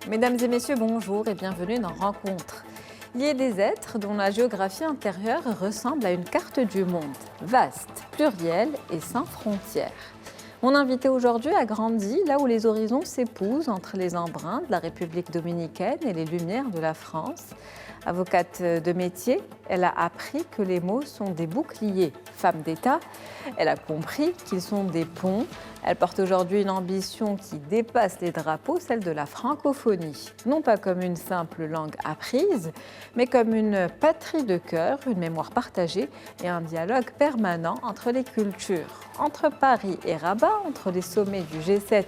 Mesdames et messieurs, bonjour et bienvenue dans Rencontre. Il y a des êtres dont la géographie intérieure ressemble à une carte du monde, vaste, plurielle et sans frontières. Mon invité aujourd'hui a grandi là où les horizons s'épousent entre les embruns de la République dominicaine et les lumières de la France. Avocate de métier, elle a appris que les mots sont des boucliers. Femme d'État, elle a compris qu'ils sont des ponts. Elle porte aujourd'hui une ambition qui dépasse les drapeaux, celle de la francophonie. Non pas comme une simple langue apprise, mais comme une patrie de cœur, une mémoire partagée et un dialogue permanent entre les cultures. Entre Paris et Rabat, entre les sommets du G7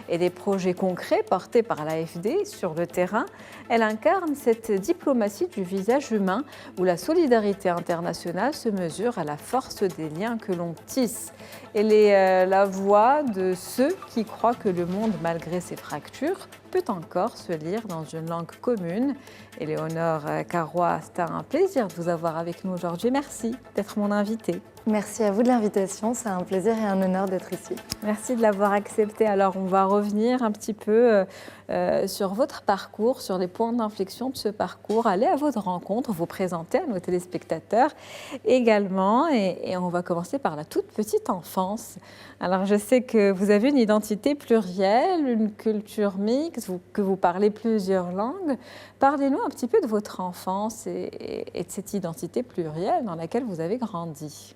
et des projets concrets portés par l'AFD sur le terrain, elle incarne cette diplomatie du visage humain où la solidarité internationale se mesure à la force des liens que l'on tisse. Elle est la voix de ceux qui croient que le monde, malgré ses fractures, peut encore se lire dans une langue commune. Éléonore Carrois, c'est un plaisir de vous avoir avec nous aujourd'hui. Merci d'être mon invitée. Merci à vous de l'invitation, c'est un plaisir et un honneur d'être ici. Merci de l'avoir accepté. Alors, on va revenir un petit peu sur votre parcours, sur les points d'inflexion de ce parcours, aller à votre rencontre, vous présenter à nos téléspectateurs également. Et on va commencer par la toute petite enfance. Alors, je sais que vous avez une identité plurielle, une culture mixte, que vous parlez plusieurs langues. Parlez-nous un petit peu de votre enfance et de cette identité plurielle dans laquelle vous avez grandi.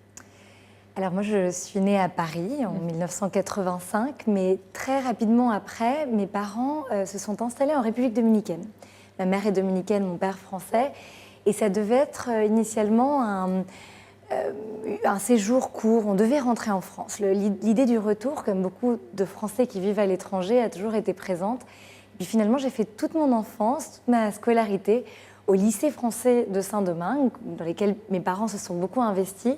Alors moi, je suis née à Paris en 1985, mais très rapidement après, mes parents se sont installés en République dominicaine. Ma mère est dominicaine, mon père français, et ça devait être initialement un séjour court. On devait rentrer en France. L'idée du retour, comme beaucoup de Français qui vivent à l'étranger, a toujours été présente. Et puis finalement, j'ai fait toute mon enfance, toute ma scolarité au lycée français de Saint-Domingue, dans lequel mes parents se sont beaucoup investis.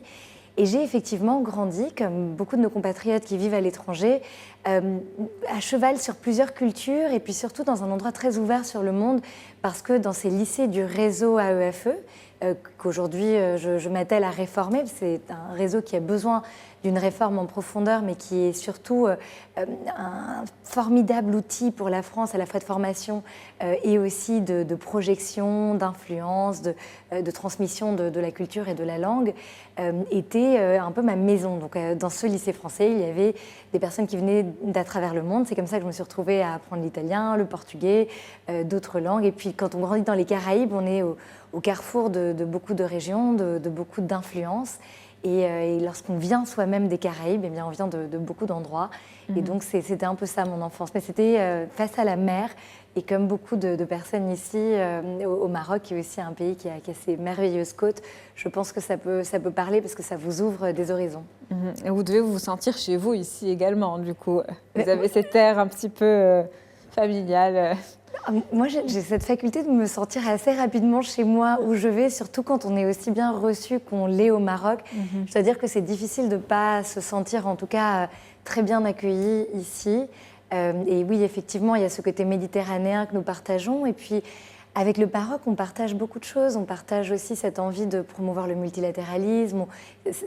Et j'ai effectivement grandi, comme beaucoup de nos compatriotes qui vivent à l'étranger, à cheval sur plusieurs cultures et puis surtout dans un endroit très ouvert sur le monde, parce que dans ces lycées du réseau AEFE, qu'aujourd'hui je m'attelle à réformer, c'est un réseau qui a besoin d'une réforme en profondeur, mais qui est surtout un formidable outil pour la France, à la fois de formation et aussi de projection, d'influence, de transmission de la culture et de la langue, était un peu ma maison. Donc, dans ce lycée français, il y avait des personnes qui venaient d'à travers le monde. C'est comme ça que je me suis retrouvée à apprendre l'italien, le portugais, d'autres langues. Et puis, quand on grandit dans les Caraïbes, on est au carrefour de beaucoup de régions, de beaucoup d'influences. Et lorsqu'on vient soi-même des Caraïbes, eh bien, on vient de beaucoup d'endroits. Et donc, c'était un peu ça, mon enfance. Mais c'était face à la mer. Et comme beaucoup de personnes ici, au Maroc, qui est aussi un pays qui a ses merveilleuses côtes, je pense que ça peut parler parce que ça vous ouvre des horizons. Et vous devez vous sentir chez vous ici également, du coup. Vous avez cet air un petit peu familial. Moi, j'ai cette faculté de me sentir assez rapidement chez moi où je vais, surtout quand on est aussi bien reçu qu'on l'est au Maroc. Je dois dire que c'est difficile de ne pas se sentir, en tout cas, très bien accueilli ici. Et oui, effectivement, il y a ce côté méditerranéen que nous partageons. Et puis, avec le Maroc, on partage beaucoup de choses. On partage aussi cette envie de promouvoir le multilatéralisme.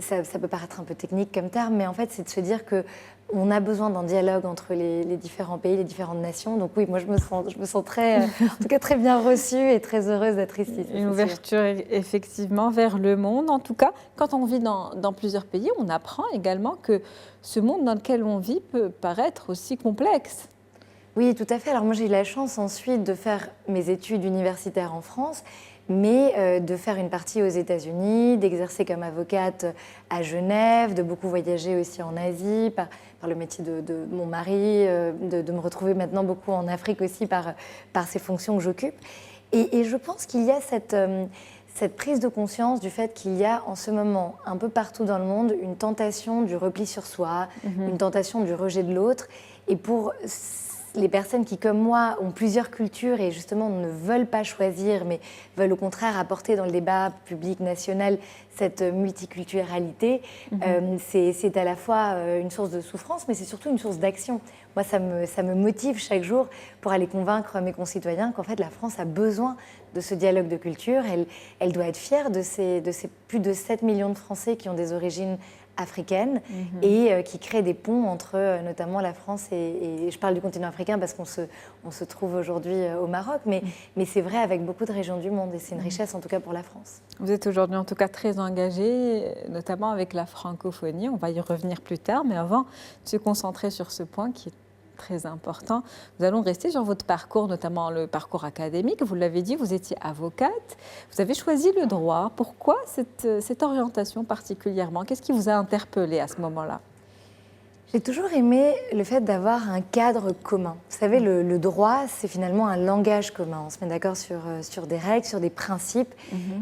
Ça peut paraître un peu technique comme terme, mais en fait, c'est de se dire qu'on a besoin d'un dialogue entre les différents pays, les différentes nations. Donc oui, moi, je me sens très, en tout cas, très bien reçue et très heureuse d'être ici. Une ouverture, effectivement, vers le monde. En tout cas, quand on vit dans plusieurs pays, on apprend également que ce monde dans lequel on vit peut paraître aussi complexe. Oui, tout à fait. Alors moi, j'ai eu la chance ensuite de faire mes études universitaires en France, mais de faire une partie aux États-Unis, d'exercer comme avocate à Genève, de beaucoup voyager aussi en Asie par le métier de mon mari, de me retrouver maintenant beaucoup en Afrique aussi par ces fonctions que j'occupe. Et je pense qu'il y a cette prise de conscience du fait qu'il y a en ce moment, un peu partout dans le monde, une tentation du repli sur soi, une tentation du rejet de l'autre. Et pour les personnes qui, comme moi, ont plusieurs cultures et justement ne veulent pas choisir, mais veulent au contraire apporter dans le débat public national cette multiculturalité, c'est à la fois une source de souffrance, mais c'est surtout une source d'action. Moi, ça me motive chaque jour pour aller convaincre mes concitoyens qu'en fait, la France a besoin de ce dialogue de culture. Elle doit être fière de ces plus de 7 millions de Français qui ont des origines africaine et qui crée des ponts entre notamment la France et je parle du continent africain parce qu'on se trouve aujourd'hui au Maroc, mais c'est vrai avec beaucoup de régions du monde et c'est une richesse en tout cas pour la France. Vous êtes aujourd'hui en tout cas très engagé, notamment avec la francophonie, on va y revenir plus tard, mais avant de se concentrer sur ce point qui est très important. Nous allons rester sur votre parcours, notamment le parcours académique. Vous l'avez dit, vous étiez avocate. Vous avez choisi le droit. Pourquoi cette orientation particulièrement? Qu'est-ce qui vous a interpellé à ce moment-là? J'ai toujours aimé le fait d'avoir un cadre commun. Vous savez, le droit, c'est finalement un langage commun. On se met d'accord sur des règles, sur des principes.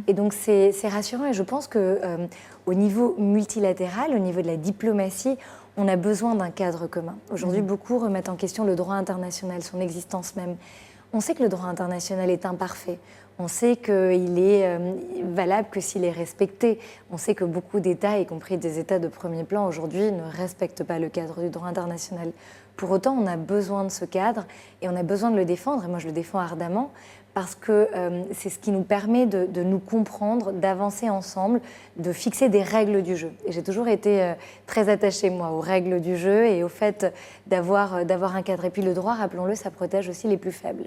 Et donc, c'est rassurant. Et je pense qu'au niveau multilatéral, au niveau de la diplomatie, on a besoin d'un cadre commun. Aujourd'hui, beaucoup remettent en question le droit international, son existence même. On sait que le droit international est imparfait. On sait qu'il est valable que s'il est respecté. On sait que beaucoup d'États, y compris des États de premier plan aujourd'hui, ne respectent pas le cadre du droit international. Pour autant, on a besoin de ce cadre et on a besoin de le défendre. Et moi, je le défends ardemment parce que c'est ce qui nous permet de nous comprendre, d'avancer ensemble, de fixer des règles du jeu. Et j'ai toujours été très attachée, moi, aux règles du jeu et au fait d'avoir un cadre. Et puis le droit, rappelons-le, ça protège aussi les plus faibles.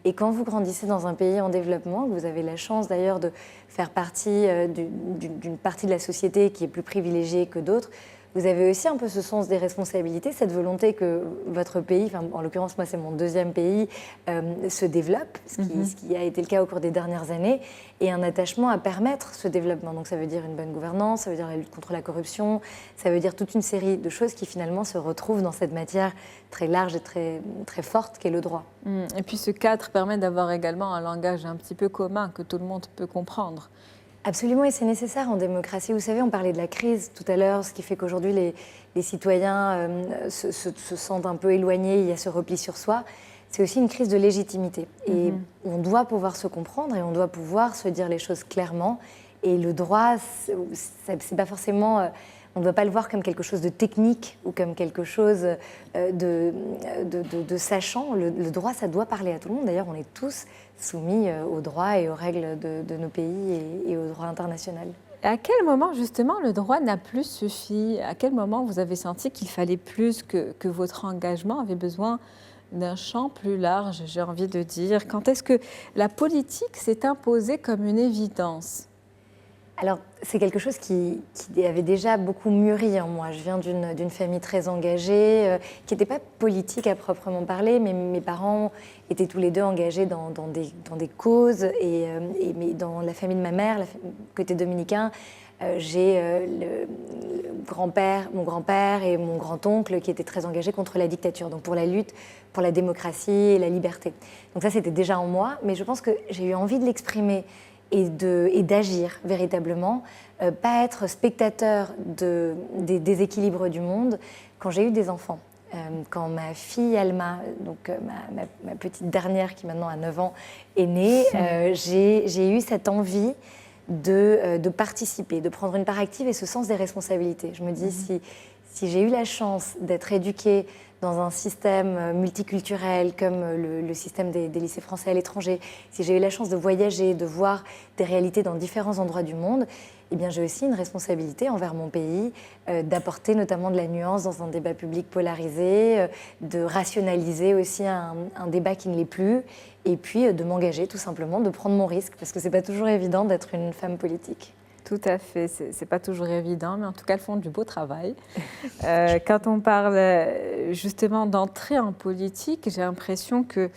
Et quand vous grandissez dans un pays en développement, vous avez la chance d'ailleurs de faire partie d'une partie de la société qui est plus privilégiée que d'autres, vous avez aussi un peu ce sens des responsabilités, cette volonté que votre pays, enfin, en l'occurrence moi c'est mon deuxième pays, se développe, ce qui a été le cas au cours des dernières années, et un attachement à permettre ce développement. Donc ça veut dire une bonne gouvernance, ça veut dire la lutte contre la corruption, ça veut dire toute une série de choses qui finalement se retrouvent dans cette matière très large et très, très forte qu'est le droit. Et puis ce cadre permet d'avoir également un langage un petit peu commun que tout le monde peut comprendre. Absolument, et c'est nécessaire en démocratie. Vous savez, on parlait de la crise tout à l'heure, ce qui fait qu'aujourd'hui les citoyens se sentent un peu éloignés, il y a ce repli sur soi. C'est aussi une crise de légitimité. Et on doit pouvoir se comprendre et on doit pouvoir se dire les choses clairement. Et le droit, c'est pas forcément... On ne doit pas le voir comme quelque chose de technique ou comme quelque chose de sachant. Le droit, ça doit parler à tout le monde. D'ailleurs, on est tous soumis aux droits et aux règles de nos pays et au droit international. À quel moment, justement, le droit n'a plus suffi? À quel moment vous avez senti qu'il fallait plus, que votre engagement avait besoin d'un champ plus large, j'ai envie de dire? Quand est-ce que la politique s'est imposée comme une évidence? Alors, c'est quelque chose qui avait déjà beaucoup mûri en moi. Je viens d'une famille très engagée, qui n'était pas politique à proprement parler, mais mes parents étaient tous les deux engagés dans des causes. Mais dans la famille de ma mère, côté dominicain, j'ai mon grand-père et mon grand-oncle qui étaient très engagés contre la dictature, donc pour la lutte pour la démocratie et la liberté. Donc ça, c'était déjà en moi, mais je pense que j'ai eu envie de l'exprimer et d'agir véritablement, pas être spectateur des déséquilibres du monde quand j'ai eu des enfants. Quand ma fille Alma, donc ma petite dernière qui maintenant a 9 ans, est née, j'ai eu cette envie de participer, de prendre une part active et ce sens des responsabilités. Je me dis, si j'ai eu la chance d'être éduquée dans un système multiculturel comme le système des lycées français à l'étranger, si j'ai eu la chance de voyager, de voir des réalités dans différents endroits du monde, eh bien j'ai aussi une responsabilité envers mon pays d'apporter notamment de la nuance dans un débat public polarisé, de rationaliser aussi un débat qui ne l'est plus, et puis de m'engager tout simplement, de prendre mon risque, parce que c'est pas toujours évident d'être une femme politique. Tout à fait, c'est pas toujours évident, mais en tout cas, elles font du beau travail. Quand on parle justement d'entrer en politique, j'ai l'impression que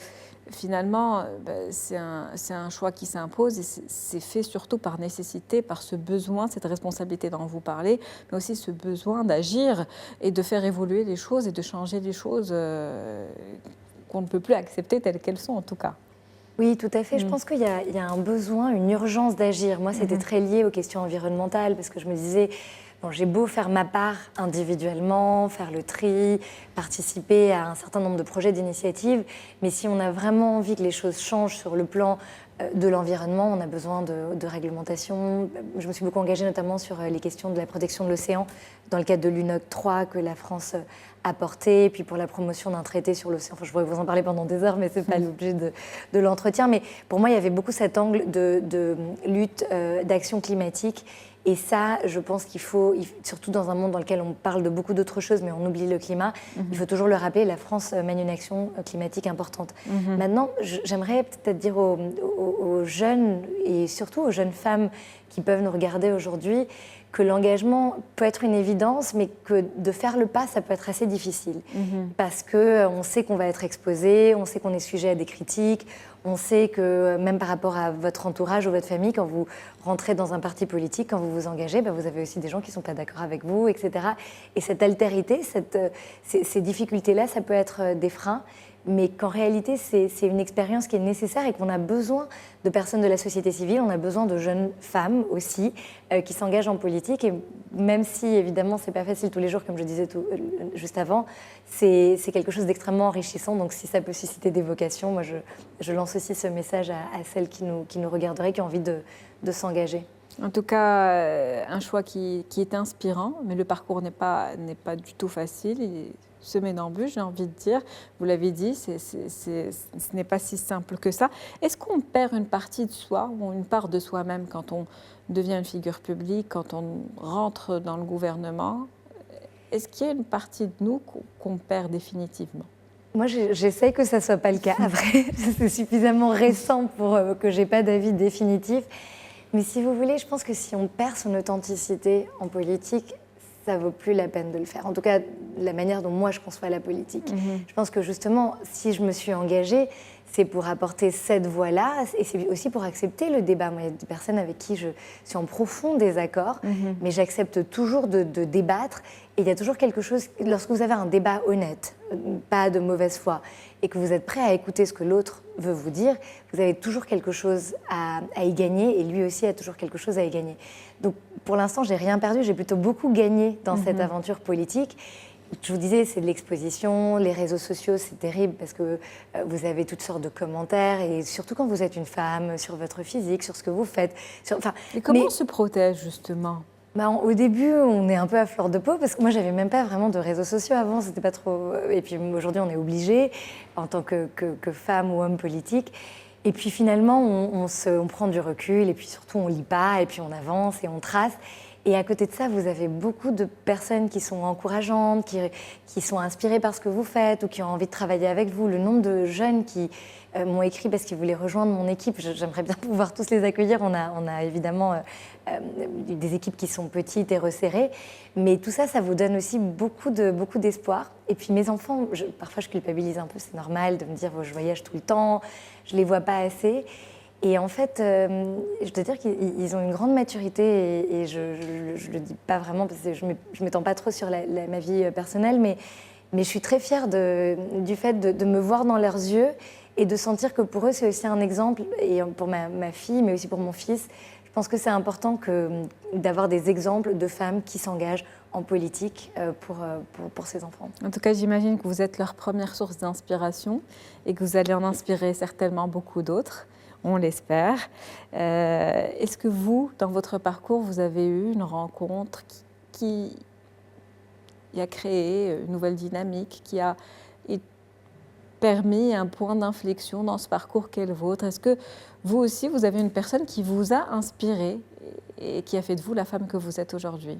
finalement, c'est un choix qui s'impose et c'est fait surtout par nécessité, par ce besoin, cette responsabilité dont vous parlez, mais aussi ce besoin d'agir et de faire évoluer les choses et de changer les choses qu'on ne peut plus accepter telles qu'elles sont en tout cas. Oui, tout à fait. Je pense qu'il y a un besoin, une urgence d'agir. Moi, c'était très lié aux questions environnementales parce que je me disais, bon, j'ai beau faire ma part individuellement, faire le tri, participer à un certain nombre de projets, d'initiatives, mais si on a vraiment envie que les choses changent sur le plan de l'environnement, on a besoin de réglementation. Je me suis beaucoup engagée notamment sur les questions de la protection de l'océan dans le cadre de l'UNOC 3 que la France a porté, et puis pour la promotion d'un traité sur l'océan. Enfin, je pourrais vous en parler pendant des heures, mais ce n'est pas l'objet de l'entretien. Mais pour moi, il y avait beaucoup cet angle de lutte, d'action climatique. Et ça, je pense qu'il faut, surtout dans un monde dans lequel on parle de beaucoup d'autres choses, mais on oublie le climat, il faut toujours le rappeler, la France mène une action climatique importante. Maintenant, j'aimerais peut-être dire aux jeunes, et surtout aux jeunes femmes qui peuvent nous regarder aujourd'hui, que l'engagement peut être une évidence, mais que de faire le pas, ça peut être assez difficile. Parce qu'on sait qu'on va être exposé, on sait qu'on est sujet à des critiques, on sait que même par rapport à votre entourage ou votre famille, quand vous rentrez dans un parti politique, quand vous vous engagez, vous avez aussi des gens qui ne sont pas d'accord avec vous, etc. Et cette altérité, ces difficultés-là, ça peut être des freins, mais qu'en réalité, c'est une expérience qui est nécessaire et qu'on a besoin de personnes de la société civile, on a besoin de jeunes femmes aussi qui s'engagent en politique. Et même si, évidemment, ce n'est pas facile tous les jours, comme je disais juste avant, c'est quelque chose d'extrêmement enrichissant. Donc, si ça peut susciter des vocations, moi, je lance aussi ce message à celles qui nous regarderaient, qui ont envie de s'engager. En tout cas, un choix qui est inspirant, mais le parcours n'est pas du tout facile. Il est semé d'embûches, j'ai envie de dire. Vous l'avez dit, ce n'est pas si simple que ça. Est-ce qu'on perd une partie de soi ou une part de soi-même quand on devient une figure publique, quand on rentre dans le gouvernement? Est-ce qu'il y a une partie de nous qu'on perd définitivement? Moi, j'essaye que ça ne soit pas le cas. Après, c'est suffisamment récent pour que je n'ai pas d'avis définitif. Mais si vous voulez, je pense que si on perd son authenticité en politique, ça ne vaut plus la peine de le faire. En tout cas, la manière dont moi je conçois la politique. Je pense que justement, si je me suis engagée, c'est pour apporter cette voix-là et c'est aussi pour accepter le débat. Moi, il y a des personnes avec qui je suis en profond désaccord, mais j'accepte toujours de débattre. Et il y a toujours quelque chose, lorsque vous avez un débat honnête, pas de mauvaise foi, et que vous êtes prêt à écouter ce que l'autre veut vous dire, vous avez toujours quelque chose à y gagner, et lui aussi a toujours quelque chose à y gagner. Donc pour l'instant, j'ai rien perdu, j'ai plutôt beaucoup gagné dans cette aventure politique. Je vous disais, c'est de l'exposition, les réseaux sociaux, c'est terrible parce que vous avez toutes sortes de commentaires, et surtout quand vous êtes une femme, sur votre physique, sur ce que vous faites. Et comment on se protège justement ? Au début, on est un peu à fleur de peau parce que moi, j'avais même pas vraiment de réseaux sociaux avant, c'était pas trop. Et puis aujourd'hui, on est obligé en tant que femme ou homme politique. Et puis finalement, on prend du recul et puis surtout, on lit pas et puis on avance et on trace. Et à côté de ça, vous avez beaucoup de personnes qui sont encourageantes, qui sont inspirées par ce que vous faites ou qui ont envie de travailler avec vous. Le nombre de jeunes qui m'ont écrit parce qu'ils voulaient rejoindre mon équipe, j'aimerais bien pouvoir tous les accueillir. On a évidemment des équipes qui sont petites et resserrées. Mais tout ça, ça vous donne aussi beaucoup d'espoir. Et puis mes enfants, parfois je culpabilise un peu, c'est normal de me dire je voyage tout le temps, je ne les vois pas assez. Et en fait, je dois dire qu'ils ont une grande maturité et je ne le dis pas vraiment parce que je ne m'étends pas trop sur ma vie personnelle, mais je suis très fière du fait de me voir dans leurs yeux et de sentir que pour eux, c'est aussi un exemple, et pour ma fille, mais aussi pour mon fils. Je pense que c'est important d'avoir des exemples de femmes qui s'engagent en politique pour ses enfants. En tout cas, j'imagine que vous êtes leur première source d'inspiration et que vous allez en inspirer certainement beaucoup d'autres. On l'espère. Est-ce que vous, dans votre parcours, vous avez eu une rencontre qui a créé une nouvelle dynamique, qui a permis un point d'inflexion dans ce parcours qu'est le vôtre? Est-ce que vous aussi, vous avez une personne qui vous a inspiré et qui a fait de vous la femme que vous êtes aujourd'hui?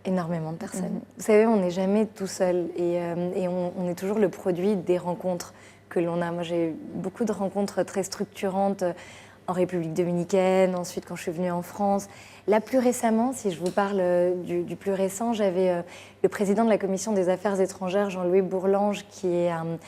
Énormément de personnes. Vous savez, on n'est jamais tout seul et on est toujours le produit des rencontres que l'on a. Moi, j'ai eu beaucoup de rencontres très structurantes en République dominicaine, ensuite quand je suis venue en France. Là, plus récemment, si je vous parle du plus récent, j'avais le président de la Commission des Affaires étrangères, Jean-Louis Bourlange, qui est un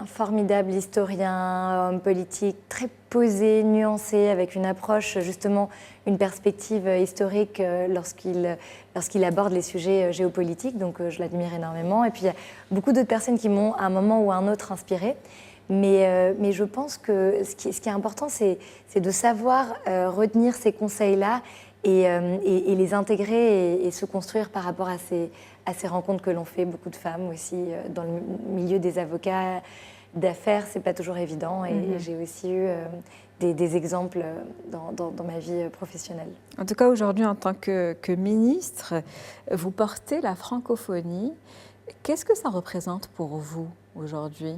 formidable historien, homme politique, très posé, nuancé, avec une approche, justement, une perspective historique lorsqu'il aborde les sujets géopolitiques. Donc, je l'admire énormément. Et puis, il y a beaucoup d'autres personnes qui m'ont, à un moment ou à un autre, inspirée. Mais je pense que ce qui est important, c'est de savoir retenir ces conseils-là et les intégrer et se construire par rapport à ces rencontres que l'on fait, beaucoup de femmes aussi, dans le milieu des avocats d'affaires, c'est pas toujours évident. Et j'ai aussi eu des exemples dans ma vie professionnelle. En tout cas, aujourd'hui, en tant que ministre, vous portez la francophonie. Qu'est-ce que ça représente pour vous aujourd'hui ?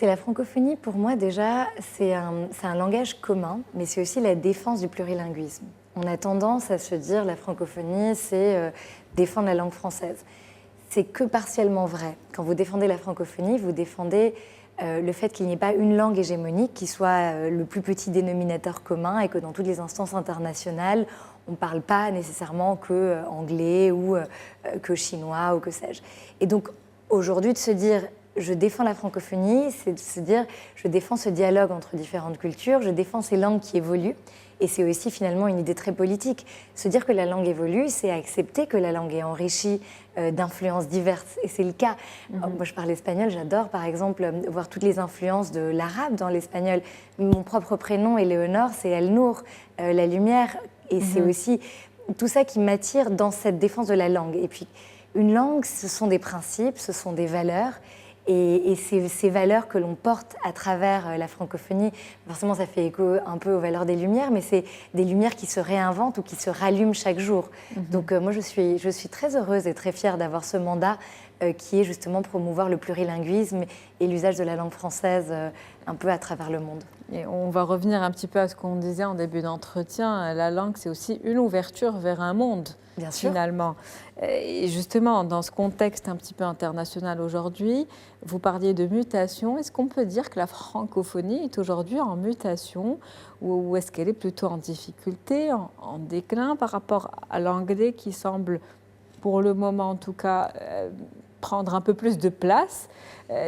La francophonie, pour moi, déjà, c'est un langage commun, mais c'est aussi la défense du plurilinguisme. On a tendance à se dire la francophonie, c'est défendre la langue française. C'est que partiellement vrai. Quand vous défendez la francophonie, vous défendez le fait qu'il n'y ait pas une langue hégémonique qui soit le plus petit dénominateur commun et que dans toutes les instances internationales, on ne parle pas nécessairement que anglais ou que chinois ou que sais-je. Et donc aujourd'hui, de se dire je défends la francophonie, c'est de se dire je défends ce dialogue entre différentes cultures, je défends ces langues qui évoluent. Et c'est aussi finalement une idée très politique. Se dire que la langue évolue, c'est accepter que la langue est enrichie d'influences diverses. Et c'est le cas. Moi, je parle espagnol, j'adore par exemple voir toutes les influences de l'arabe dans l'espagnol. Mon propre prénom, Éléonore, c'est El-Nour, la lumière. Et c'est aussi tout ça qui m'attire dans cette défense de la langue. Et puis, une langue, ce sont des principes, ce sont des valeurs. Et ces valeurs que l'on porte à travers la francophonie, forcément ça fait écho un peu aux valeurs des Lumières, mais c'est des Lumières qui se réinventent ou qui se rallument chaque jour. Donc moi je suis très heureuse et très fière d'avoir ce mandat qui est justement promouvoir le plurilinguisme et l'usage de la langue française un peu à travers le monde. Et on va revenir un petit peu à ce qu'on disait en début d'entretien. La langue, c'est aussi une ouverture vers un monde, bien sûr. Finalement. Et justement, dans ce contexte un petit peu international aujourd'hui, vous parliez de mutation. Est-ce qu'on peut dire que la francophonie est aujourd'hui en mutation ou est-ce qu'elle est plutôt en difficulté, en déclin par rapport à l'anglais qui semble, pour le moment en tout cas, prendre un peu plus de place?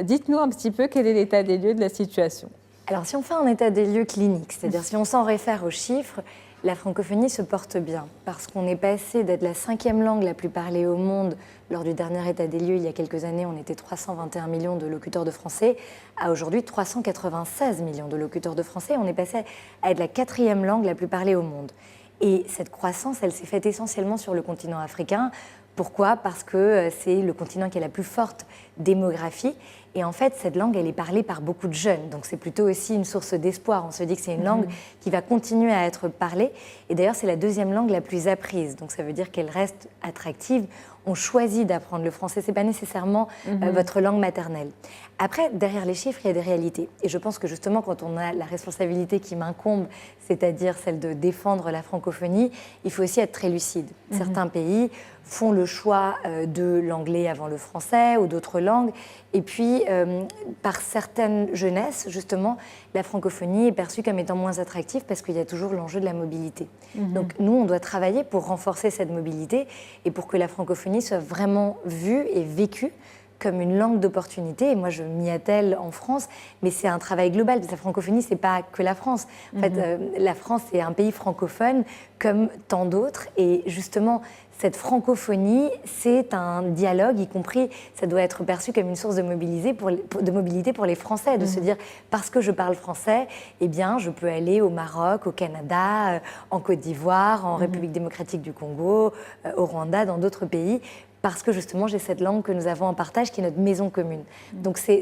Dites-nous un petit peu quel est l'état des lieux de la situation. Alors, si on fait un état des lieux clinique, c'est-à-dire si on s'en réfère aux chiffres, la francophonie se porte bien parce qu'on est passé d'être la 5e langue la plus parlée au monde. Lors du dernier état des lieux, il y a quelques années, on était 321 millions de locuteurs de français, à aujourd'hui 396 millions de locuteurs de français. On est passé à être la 4e langue la plus parlée au monde. Et cette croissance, elle s'est faite essentiellement sur le continent africain. Pourquoi ? Parce que c'est le continent qui a la plus forte démographie. Et en fait, cette langue, elle est parlée par beaucoup de jeunes. Donc c'est plutôt aussi une source d'espoir. On se dit que c'est une langue qui va continuer à être parlée. Et d'ailleurs, c'est la 2e langue la plus apprise. Donc ça veut dire qu'elle reste attractive. On choisit d'apprendre le français. Ce n'est pas nécessairement votre langue maternelle. Après, derrière les chiffres, il y a des réalités. Et je pense que justement, quand on a la responsabilité qui m'incombe, c'est-à-dire celle de défendre la francophonie, il faut aussi être très lucide. Certains pays font le choix de l'anglais avant le français ou d'autres langues. Et puis, par certaines jeunesses, justement, la francophonie est perçue comme étant moins attractive parce qu'il y a toujours l'enjeu de la mobilité. Donc nous, on doit travailler pour renforcer cette mobilité et pour que la francophonie soit vraiment vue et vécue comme une langue d'opportunité. Et moi, je m'y attelle en France, mais c'est un travail global. La francophonie, ce n'est pas que la France. En fait, la France est un pays francophone comme tant d'autres. Et justement, cette francophonie, c'est un dialogue, y compris, ça doit être perçu comme une source de mobilité pour les Français, de se dire, parce que je parle français, eh bien, je peux aller au Maroc, au Canada, en Côte d'Ivoire, en République démocratique du Congo, au Rwanda, dans d'autres pays, parce que justement j'ai cette langue que nous avons en partage qui est notre maison commune. Donc c'est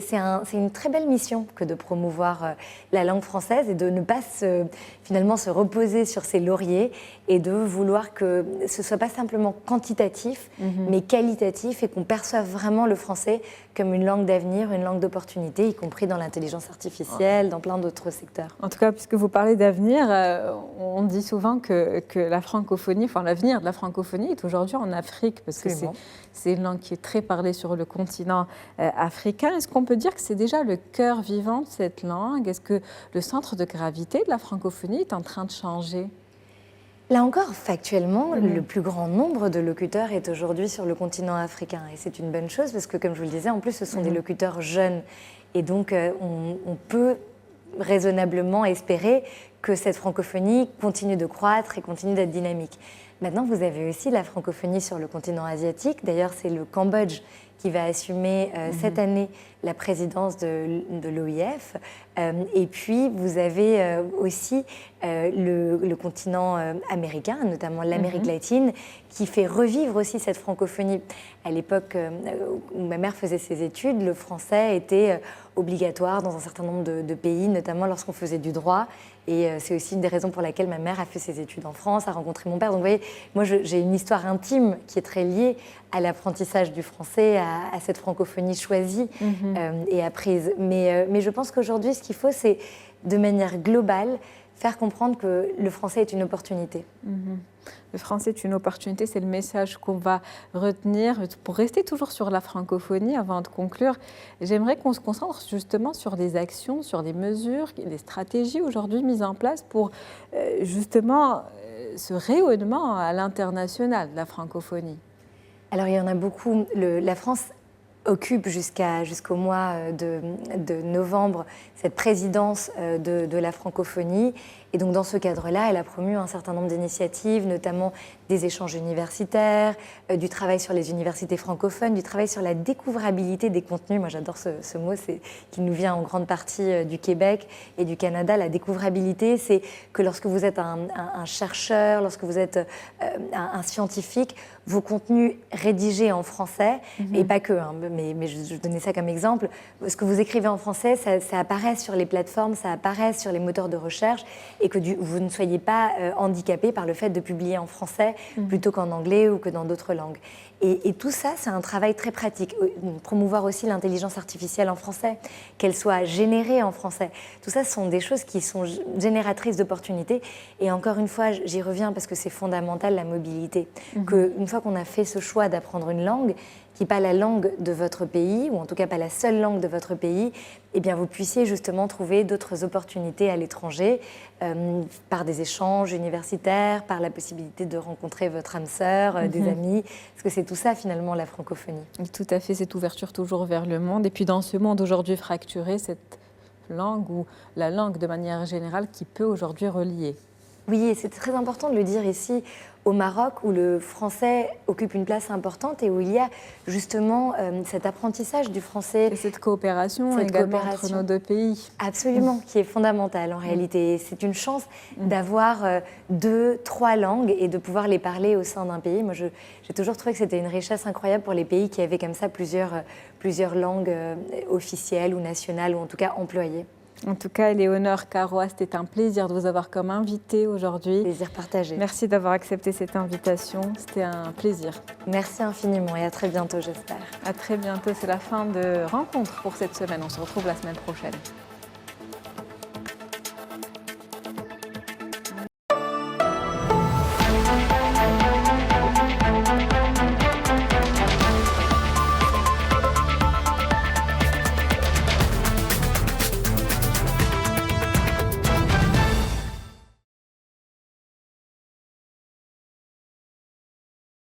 une très belle mission que de promouvoir la langue française et de ne pas finalement se reposer sur ses lauriers et de vouloir que ce ne soit pas simplement quantitatif mais qualitatif et qu'on perçoive vraiment le français comme une langue d'avenir, une langue d'opportunité, y compris dans l'intelligence artificielle, dans plein d'autres secteurs. En tout cas, puisque vous parlez d'avenir, on dit souvent que la francophonie, enfin l'avenir de la francophonie est aujourd'hui en Afrique, parce que c'est une langue qui est très parlée sur le continent africain. Est-ce qu'on peut dire que c'est déjà le cœur vivant de cette langue? Est-ce que le centre de gravité de la francophonie est en train de changer? Là encore, factuellement, le plus grand nombre de locuteurs est aujourd'hui sur le continent africain. Et c'est une bonne chose parce que, comme je vous le disais, en plus, ce sont des locuteurs jeunes. Et donc, on peut raisonnablement espérer que cette francophonie continue de croître et continue d'être dynamique. Maintenant, vous avez aussi la francophonie sur le continent asiatique. D'ailleurs, c'est le Cambodge qui va assumer cette année la présidence de l'OIF. Et puis, vous avez aussi le continent américain, notamment l'Amérique latine, qui fait revivre aussi cette francophonie. À l'époque où ma mère faisait ses études, le français était obligatoire dans un certain nombre de pays, notamment lorsqu'on faisait du droit. Et c'est aussi une des raisons pour laquelle ma mère a fait ses études en France, a rencontré mon père. Donc vous voyez, moi j'ai une histoire intime qui est très liée à l'apprentissage du français, à cette francophonie choisie et apprise. Mais je pense qu'aujourd'hui, ce qu'il faut, c'est de manière globale faire comprendre que le français est une opportunité. Le français est une opportunité, c'est le message qu'on va retenir. Pour rester toujours sur la francophonie, avant de conclure, j'aimerais qu'on se concentre justement sur des actions, sur des mesures, des stratégies aujourd'hui mises en place pour justement ce rayonnement à l'international de la francophonie. Alors il y en a beaucoup. La France occupe jusqu'au mois de novembre cette présidence de la francophonie. Et donc dans ce cadre-là, elle a promu un certain nombre d'initiatives, notamment des échanges universitaires, du travail sur les universités francophones, du travail sur la découvrabilité des contenus. Moi j'adore ce mot, qui nous vient en grande partie du Québec et du Canada. La découvrabilité, c'est que lorsque vous êtes un chercheur, lorsque vous êtes un scientifique, vos contenus rédigés en français, et pas que, hein, mais je donnais ça comme exemple, ce que vous écrivez en français, ça apparaît sur les plateformes, ça apparaît sur les moteurs de recherche, et que vous ne soyez pas handicapé par le fait de publier en français plutôt qu'en anglais ou que dans d'autres langues. Et tout ça, c'est un travail très pratique. Promouvoir aussi l'intelligence artificielle en français, qu'elle soit générée en français. Tout ça, ce sont des choses qui sont génératrices d'opportunités. Et encore une fois, j'y reviens parce que c'est fondamental, la mobilité. Qu'une fois qu'on a fait ce choix d'apprendre une langue, qui n'est pas la langue de votre pays, ou en tout cas pas la seule langue de votre pays, eh bien vous puissiez justement trouver d'autres opportunités à l'étranger, par des échanges universitaires, par la possibilité de rencontrer votre âme sœur, des amis, parce que c'est tout ça finalement la francophonie. Tout à fait, cette ouverture toujours vers le monde. Et puis dans ce monde aujourd'hui fracturé, cette langue ou la langue de manière générale qui peut aujourd'hui relier. Oui, et c'est très important de le dire ici au Maroc, où le français occupe une place importante et où il y a justement cet apprentissage du français. Et cette coopération également entre nos deux pays. Absolument, qui est fondamentale en réalité. C'est une chance d'avoir 2, 3 langues et de pouvoir les parler au sein d'un pays. Moi, j'ai toujours trouvé que c'était une richesse incroyable pour les pays qui avaient comme ça plusieurs langues officielles ou nationales, ou en tout cas employées. En tout cas, Éléonore Carrois, c'était un plaisir de vous avoir comme invitée aujourd'hui. Plaisir partagé. Merci d'avoir accepté cette invitation. C'était un plaisir. Merci infiniment et à très bientôt, j'espère. À très bientôt. C'est la fin de Rencontre pour cette semaine. On se retrouve la semaine prochaine.